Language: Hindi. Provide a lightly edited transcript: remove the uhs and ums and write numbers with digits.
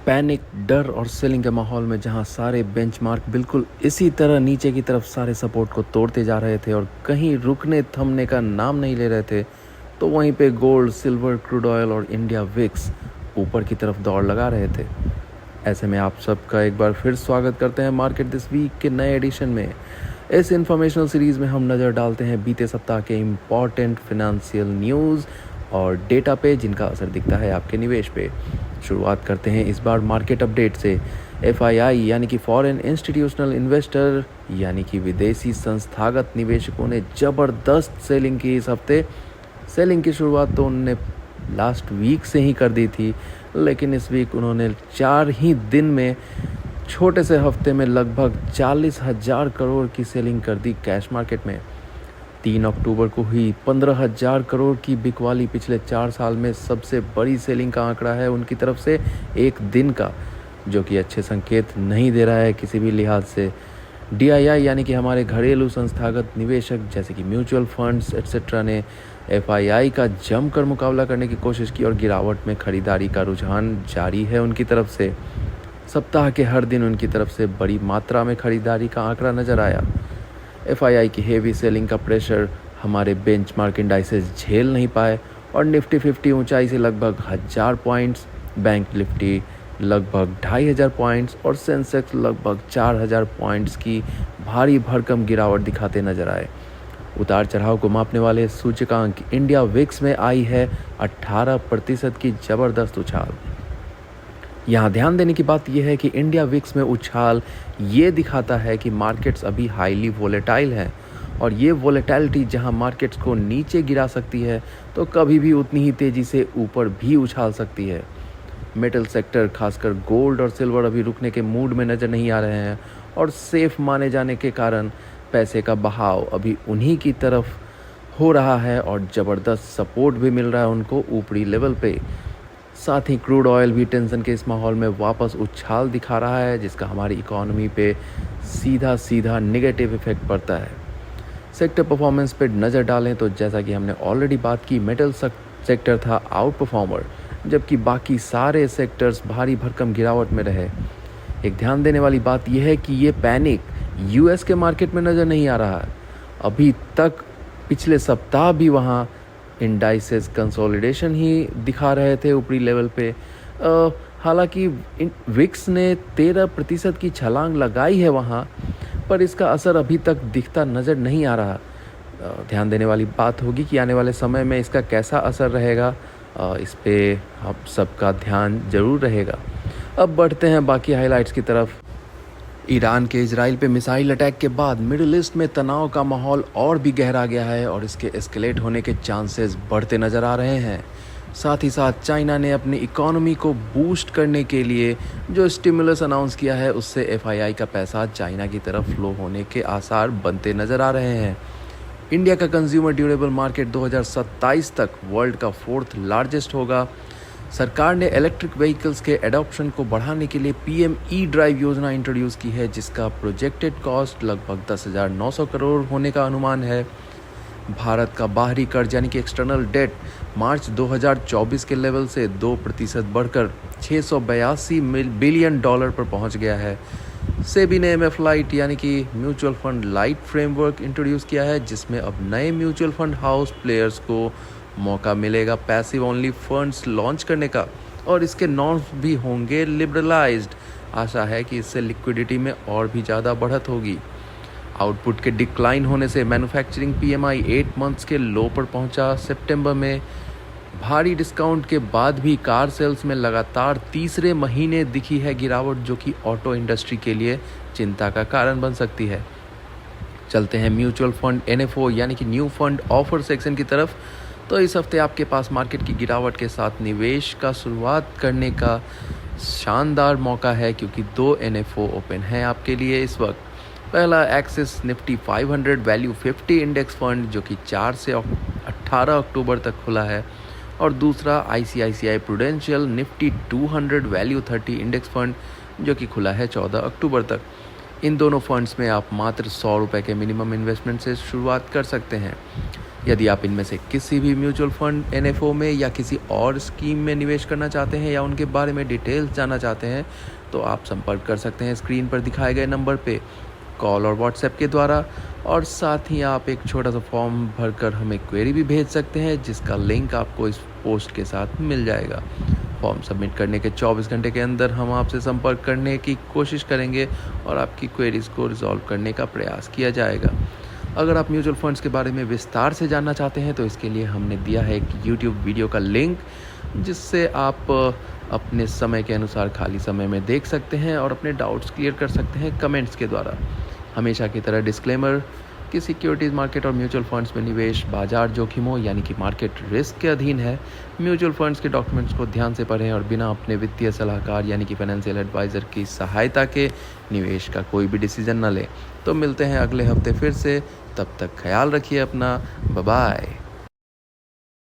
पैनिक, डर और सेलिंग के माहौल में जहां सारे बेंचमार्क बिल्कुल इसी तरह नीचे की तरफ सारे सपोर्ट को तोड़ते जा रहे थे और कहीं रुकने थमने का नाम नहीं ले रहे थे, तो वहीं पे गोल्ड, सिल्वर, क्रूड ऑयल और इंडिया विक्स ऊपर की तरफ दौड़ लगा रहे थे। ऐसे में आप सबका एक बार फिर स्वागत करते हैं मार्केट दिस वीक के नए एडिशन में। इस इंफॉर्मेशनल सीरीज़ में हम नज़र डालते हैं बीते सप्ताह के इम्पॉर्टेंट फिनेंशियल न्यूज़ और डेटा पे जिनका असर दिखता है आपके निवेश पे। शुरुआत करते हैं इस बार मार्केट अपडेट से। FII यानी कि फॉरेन इंस्टीट्यूशनल इन्वेस्टर यानी कि विदेशी संस्थागत निवेशकों ने ज़बरदस्त सेलिंग की इस हफ्ते। सेलिंग की शुरुआत तो उन्होंने लास्ट वीक से ही कर दी थी, लेकिन इस वीक उन्होंने 4 ही दिन में छोटे से हफ्ते में लगभग 40,000 करोड़ की सेलिंग कर दी कैश मार्केट में। 3 अक्टूबर को हुई 15,000 करोड़ की बिकवाली पिछले 4 साल में सबसे बड़ी सेलिंग का आंकड़ा है उनकी तरफ से एक दिन का, जो कि अच्छे संकेत नहीं दे रहा है किसी भी लिहाज से। DII यानी कि हमारे घरेलू संस्थागत निवेशक जैसे कि म्यूचुअल फंड्स एट्सेट्रा ने FII का जमकर मुकाबला करने की कोशिश की और गिरावट में खरीदारी का रुझान जारी है उनकी तरफ से। सप्ताह के हर दिन उनकी तरफ से बड़ी मात्रा में खरीदारी का आंकड़ा नजर आया। FII की हेवी सेलिंग का प्रेशर हमारे बेंचमार्क इंडाइसेस झेल नहीं पाए और निफ्टी 50 ऊंचाई से लगभग 1000 पॉइंट्स, बैंक निफ्टी लगभग 2500 पॉइंट्स और सेंसेक्स लगभग 4000 पॉइंट्स की भारी भरकम गिरावट दिखाते नजर आए। उतार चढ़ाव को मापने वाले सूचकांक इंडिया विक्स में आई है 18% की ज़बरदस्त उछाल। यहाँ ध्यान देने की बात यह है कि इंडिया विक्स में उछाल ये दिखाता है कि मार्केट्स अभी हाईली वोलेटाइल हैं और ये वोलेटिलिटी जहाँ मार्केट्स को नीचे गिरा सकती है तो कभी भी उतनी ही तेज़ी से ऊपर भी उछाल सकती है। मेटल सेक्टर खासकर गोल्ड और सिल्वर अभी रुकने के मूड में नज़र नहीं आ रहे हैं और सेफ माने जाने के कारण पैसे का बहाव अभी उन्हीं की तरफ हो रहा है और ज़बरदस्त सपोर्ट भी मिल रहा है उनको ऊपरी लेवल पे। साथ ही क्रूड ऑयल भी टेंशन के इस माहौल में वापस उछाल दिखा रहा है, जिसका हमारी इकोनॉमी पे सीधा नेगेटिव इफेक्ट पड़ता है। सेक्टर परफॉर्मेंस पे नज़र डालें तो जैसा कि हमने ऑलरेडी बात की, मेटल सेक्टर था आउट परफॉर्मर, जबकि बाकी सारे सेक्टर्स भारी भरकम गिरावट में रहे। एक ध्यान देने वाली बात यह है कि ये पैनिक US के मार्केट में नज़र नहीं आ रहा है। अभी तक पिछले सप्ताह भी वहाँ इंडाइसेस कंसोलिडेशन ही दिखा रहे थे ऊपरी लेवल पे। हालांकि विक्स ने 13% की छलांग लगाई है वहाँ, पर इसका असर अभी तक दिखता नज़र नहीं आ रहा। ध्यान देने वाली बात होगी कि आने वाले समय में इसका कैसा असर रहेगा, इस पे आप सबका ध्यान ज़रूर रहेगा। अब बढ़ते हैं बाकी हाइलाइट्स की तरफ। ईरान के इजराइल पे मिसाइल अटैक के बाद मिडिल ईस्ट में तनाव का माहौल और भी गहरा गया है और इसके एस्केलेट होने के चांसेस बढ़ते नज़र आ रहे हैं। साथ ही साथ चाइना ने अपनी इकोनॉमी को बूस्ट करने के लिए जो स्टिमुलस अनाउंस किया है, उससे FII का पैसा चाइना की तरफ फ्लो होने के आसार बनते नज़र आ रहे हैं। इंडिया का कंज्यूमर ड्यूरेबल मार्केट 2027 तक वर्ल्ड का 4th लार्जेस्ट होगा। सरकार ने इलेक्ट्रिक व्हीकल्स के एडॉप्शन को बढ़ाने के लिए PM E-ड्राइव योजना इंट्रोड्यूस की है, जिसका प्रोजेक्टेड कॉस्ट लगभग 10,900 करोड़ होने का अनुमान है। भारत का बाहरी कर्ज यानी कि एक्सटर्नल डेट मार्च 2024 के लेवल से 2% बढ़कर $682 बिलियन पर पहुंच गया है। सेबी ने MF लाइट यानी कि mutual fund light framework introduce किया है, जिसमें अब नए म्यूचुअल फंड हाउस प्लेयर्स को मौका मिलेगा पैसिव ओनली फंड्स लॉन्च करने का और इसके नॉर्म्स भी होंगे लिबरलाइज्ड। आशा है कि इससे लिक्विडिटी में और भी ज़्यादा बढ़त होगी। आउटपुट के डिक्लाइन होने से मैन्युफैक्चरिंग PMI 8 मंथ्स के लो पर पहुंचा। सितंबर में भारी डिस्काउंट के बाद भी कार सेल्स में लगातार तीसरे महीने दिखी है गिरावट, जो कि ऑटो इंडस्ट्री के लिए चिंता का कारण बन सकती है। चलते हैं म्यूचुअल फंड NFO यानी कि न्यू फंड ऑफर सेक्शन की तरफ। तो इस हफ्ते आपके पास मार्केट की गिरावट के साथ निवेश का शुरुआत करने का शानदार मौका है, क्योंकि 2 NFO ओपन हैं आपके लिए इस वक्त। पहला axis Nifty 500 value 50 index fund, जो कि 4 से 18 अक्टूबर तक खुला है, और दूसरा ICICI prudential Nifty 200 value 30 index fund, जो कि खुला है 14 अक्टूबर तक। इन दोनों फंड्स में आप मात्र ₹100 के मिनिमम इन्वेस्टमेंट से शुरुआत कर सकते हैं। यदि आप इनमें से किसी भी म्यूचुअल फंड, एनएफओ में या किसी और स्कीम में निवेश करना चाहते हैं या उनके बारे में डिटेल्स जानना चाहते हैं, तो आप संपर्क कर सकते हैं स्क्रीन पर दिखाए गए नंबर पे कॉल और व्हाट्सएप के द्वारा। और साथ ही आप एक छोटा सा फॉर्म भरकर हमें क्वेरी भी भेज सकते हैं, जिसका लिंक आपको इस पोस्ट के साथ मिल जाएगा। फॉर्म सबमिट करने के 24 घंटे के अंदर हम आपसे संपर्क करने की कोशिश करेंगे और आपकी क्वेरीज को रिजॉल्व करने का प्रयास किया जाएगा। अगर आप म्यूचुअल फंड्स के बारे में विस्तार से जानना चाहते हैं तो इसके लिए हमने दिया है एक यूट्यूब वीडियो का लिंक, जिससे आप अपने समय के अनुसार खाली समय में देख सकते हैं और अपने डाउट्स क्लियर कर सकते हैं कमेंट्स के द्वारा। हमेशा की तरह डिस्क्लेमर कि सिक्योरिटीज़ मार्केट और म्यूचुअल फंड्स में निवेश बाजार जोखिमों यानी कि मार्केट रिस्क के अधीन है। म्यूचुअल फंड्स के डॉक्यूमेंट्स को ध्यान से पढ़ें और बिना अपने वित्तीय सलाहकार यानी कि फाइनेंशियल एडवाइज़र की सहायता के निवेश का कोई भी डिसीजन न लें। तो मिलते हैं अगले हफ्ते फिर से, तब तक ख्याल रखिए अपना। Bye bye.